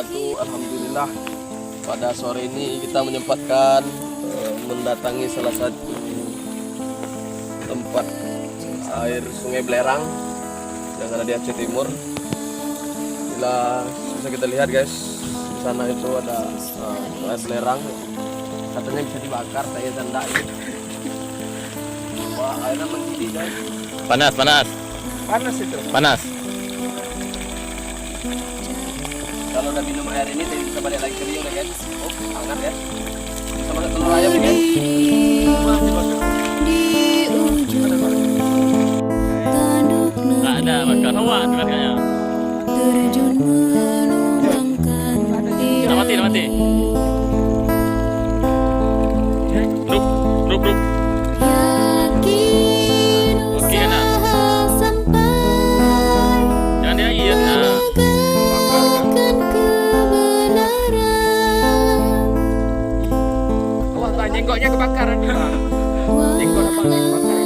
wabarakatuh. Alhamdulillah pada sore ini kita menyempatkan mendatangi salah satu tempat air sungai belerang yang ada di Aceh Timur. Bila bisa kita lihat guys, di sana itu ada air belerang, katanya bisa dibakar kayak tanda itu. Wah, airnya mendidih guys. Panas itu. Panas. Kalau udah minum air ini bisa balik lagi ke Rio ya guys. Oh, hangat ya. Bisa makan telur ayam ya guys. Nggak ada makan hawa kayaknya. Udah mati. Grup. Oke, enak. Jangan di air. Nah. Wah, jenggotnya kebakaran. Jenggot apa yang kebakaran?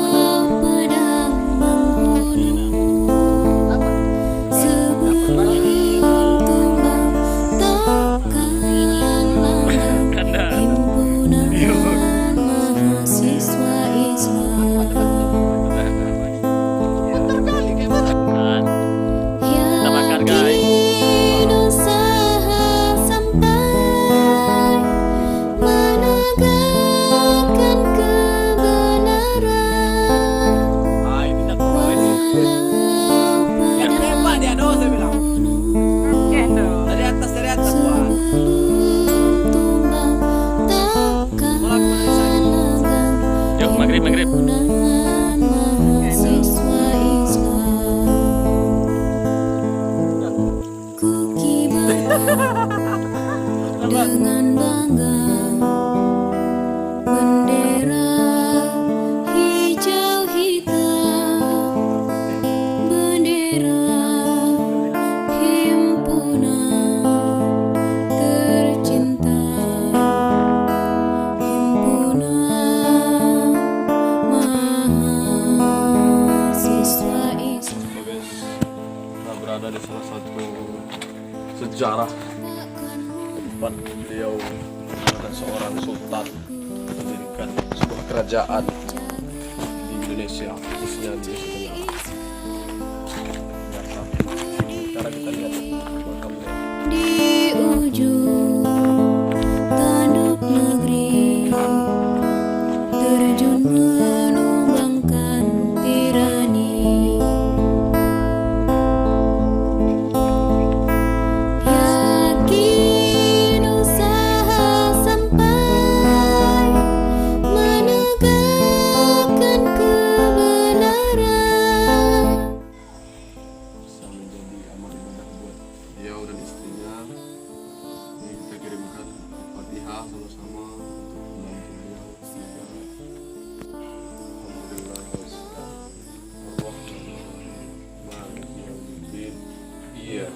Maghrib. Dengan bangga bendera hijau hitam, bendera himpunan tercinta, himpunan mahasiswa Islam. Kita berada di salah satu sejarah tempat beliau adalah seorang sultan mendirikan sebuah kerajaan di Indonesia, khususnya di Asia Tenggara. Sekarang kita lihat makamnya. Di ujung tanduk negeri terjun menumbangkan tirani. Yakin usaha sampai menegakkan kebenaran. Bisa menjadi amal ibadah buat beliau dan istrinya. Ini kita kirimkan Fatihah sama-sama untuk membantu beliau. Alhamdulillah. Iya.